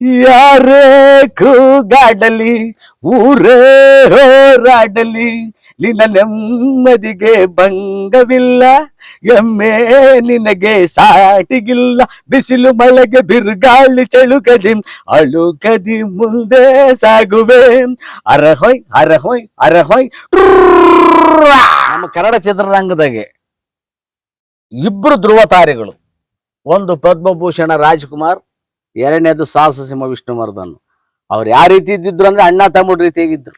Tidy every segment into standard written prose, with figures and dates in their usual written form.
ಯಾರೇ ಕೂಗಾಡಲಿ ಊರೇ ಹೋರಾಡಲಿ ನಿನ್ನ ನೆಮ್ಮದಿಗೆ ಭಂಗವಿಲ್ಲ. ಎಮ್ಮೆ ನಿನಗೆ ಸಾಟಿಗಿಲ್ಲ. ಬಿಸಿಲು ಮಳೆಗೆ ಬಿರುಗಾಳಿ ಚಳುಕದಿ ಅಳುಕದಿ ಮುಂದೆ ಸಾಗುವೆ. ಅರಹೊಯ್ ಅರಹೊಯ್ ಅರಹೊಯ್. ನಮ್ಮ ಕನ್ನಡ ಚಿತ್ರರಂಗದಾಗೆ ಇಬ್ರು ಧ್ರುವ ತಾರೆಗಳು. ಒಂದು ಪದ್ಮಭೂಷಣ ರಾಜ್ಕುಮಾರ್, ಎರಡನೇದು ಸಾಹಸ ಸಿಂಹ ವಿಷ್ಣುವರ್ಧನ್. ಅವ್ರು ಯಾವ ರೀತಿ ಇದ್ದಿದ್ರು ಅಂದ್ರೆ ಅಣ್ಣ ತಮ್ಮ ರೀತಿಯಾಗಿದ್ರು.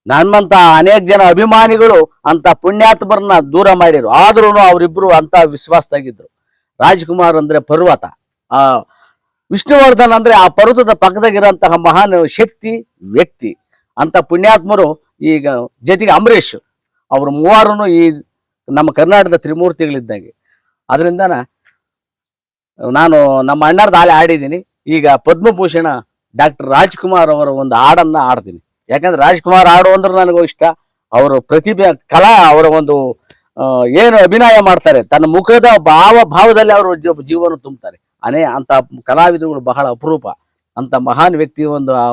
ನಮ್ಮಂತ ಅನೇಕ ಜನ ಅಭಿಮಾನಿಗಳು ಅಂತ ಪುಣ್ಯಾತ್ಮರನ್ನ ದೂರ ಮಾಡಿರು. ಆದ್ರೂ ಅವರಿಬ್ರು ಅಂತ ವಿಶ್ವಾಸದಾಗಿದ್ರು. ರಾಜ್ಕುಮಾರ್ ಅಂದ್ರೆ ಪರ್ವತ, ಆ ವಿಷ್ಣುವರ್ಧನ್ ಅಂದ್ರೆ ಆ ಪರ್ವತದ ಪಕ್ಕದಾಗಿರೋಂತಹ ಮಹಾನ್ ಶಕ್ತಿ ವ್ಯಕ್ತಿ. ಅಂತ ಪುಣ್ಯಾತ್ಮರು ಈಗ ಜೊತೆಗೆ ಅಂಬರೀಷ್ ಅವರು ಮೂವರು ಈ ನಮ್ಮ ಕರ್ನಾಟಕದ ತ್ರಿಮೂರ್ತಿಗಳಿದ್ದಾಗೆ. ಅದರಿಂದ ನಾನು ನಮ್ಮ ಅಣ್ಣರ್ದ ಹಾಲೆ ಆಡಿದ್ದೀನಿ. ಈಗ ಪದ್ಮಭೂಷಣ ಡಾಕ್ಟರ್ ರಾಜ್ಕುಮಾರ್ ಅವರ ಒಂದು ಹಾಡನ್ನ ಆಡ್ತೀನಿ. ಯಾಕಂದ್ರೆ ರಾಜ್ಕುಮಾರ್ ಹಾಡು ಅಂದ್ರೆ ನನಗೂ ಇಷ್ಟ. ಅವರು ಪ್ರತಿಭೆ ಕಲಾ, ಅವರ ಒಂದು ಏನು ಅಭಿನಯ ಮಾಡ್ತಾರೆ, ತನ್ನ ಮುಖದ ಭಾವದಲ್ಲಿ ಅವರು ಜೀವನ ತುಂಬುತ್ತಾರೆ. ಅಂತ ಕಲಾವಿದರುಗಳು ಬಹಳ ಅಪರೂಪ. ಅಂತ ಮಹಾನ್ ವ್ಯಕ್ತಿ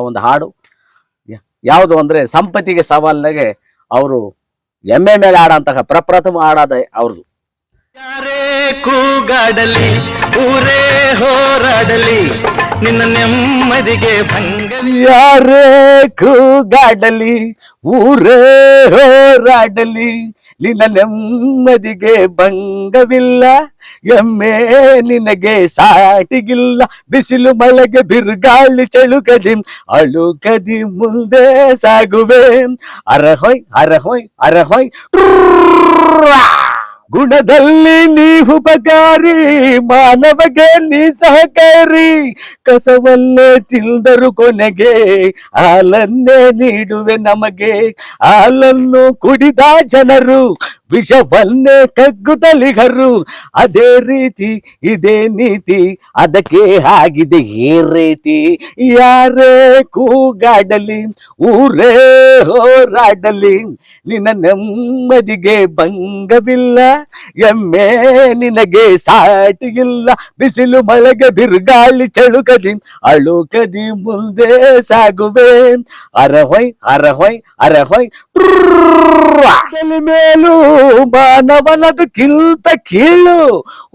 ಒಂದು ಹಾಡು ಯಾವುದು ಅಂದ್ರೆ ಸಂಪತ್ತಿಗೆ ಸವಾಲಿನಾಗೆ ಅವರು ಎಮ್ಮೆ ಮೇಲೆ ಆಡಂತಹ ಪ್ರಪ್ರಥಮ ಹಾಡಾದ ಅವ್ರದ್ದು. ಯಾರೇ ಕೂಗಾಡಲಿ ಊರೇ ಹೋರಾಡಲಿ ನಿನ್ನ ನೆಮ್ಮದಿಗೆ ಭಂಗ. ಯಾರೇ ಕೂಗಾಡಲಿ ಊರೇ ಹೋರಾಡಲಿ ನಿನ್ನ ನೆಮ್ಮದಿಗೆ ಭಂಗವಿಲ್ಲ. ಎಮ್ಮೆ ನಿನಗೆ ಸಾಟಿಗಿಲ್ಲ. ಬಿಸಿಲು ಮಳೆಗೆ ಬಿರುಗಾಳಿ ಚಳುಕದಿ ಅಳುಕದಿ ಮುಂದೆ ಸಾಗುವೆ. ಅರಹೊಯ್ ಅರಹೊಯ್ ಅರಹೊಯ್. ಗುಣದಲ್ಲಿ ನೀ ಉಪಕಾರಿ, ಮಾನವಗೆ ನೀ ಸಹಕಾರಿ. ಕಸವನ್ನೇ ತಿಂದರು ಕೊನೆಗೆ ಹಾಲನ್ನೇ ನೀಡುವೆ ನಮಗೆ. ಹಾಲನ್ನು ಕುಡಿದ ಜನರು ವಿಷವನ್ನೇ ಕಗ್ಗುತ್ತಲಿಗರು. ಅದೇ ರೀತಿ ಇದೇ ನೀತಿ, ಅದಕ್ಕೆ ಆಗಿದೆ ಈ ರೀತಿ. ಯಾರೇ ಕೂಗಾಡಲಿ ಊರೇ ಹೋರಾಡಲಿ ನಿನ್ನ ನೆಮ್ಮದಿಗೆ ಭಂಗವಿಲ್ಲ. ಎಮ್ಮೆ ನಿನಗೆ ಸಾಟಿಗಿಲ್ಲ. ಬಿಸಿಲು ಮಳೆಗೆ ಬಿರುಗಾಳಿ ಚಳುಕದಿ ಅಳುಕದಿ ಮುಂದೆ ಸಾಗುವೆ. ಅರಹೊಯ್ ಅರಹೊಯ್ ಅರಹೊಯ್. ಮೇಲೂ ಮಾನವನದಕ್ಕಿಂತ ಕೀಳು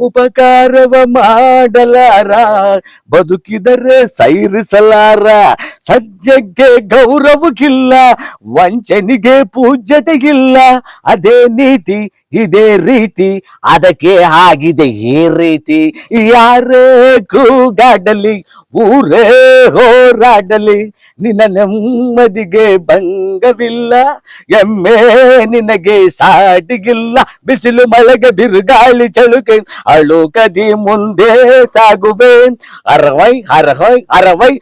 ಉಪಕಾರವ ಮಾಡಲಾರ, ಬದುಕಿದರೆ ಸೈರಿಸಲಾರ. ಸದ್ಯಕ್ಕೆ ಗೌರವಕ್ಕಿಲ್ಲ, ವಂಚನೆಗೆ ಪೂಜ್ಯತೆಗಿಲ್ಲ. ಅದೇ ನೀತಿ ಇದೇ ರೀತಿ, ಅದಕ್ಕೆ ಆಗಿದೆ ಈ ರೀತಿ. ಯಾರೇ ಕೂಗಾಡಲಿ ಊರೇ ಹೋರಾಡಲಿ ನಿನ್ನ ನೆಮ್ಮದಿಗೆ ಭಂಗವಿಲ್ಲ. ಎಮ್ಮೆ ನಿನಗೆ ಸಾಟಿಗಿಲ್ಲ. ಬಿಸಿಲು ಮಳೆಗೆ ಬಿರುಗಾಳಿ ಚಳುಕೆ ಅಳುಕದಿ ಮುಂದೆ ಸಾಗುವೆ. ಅರವೈ ಅರವೈ ಅರವೈ.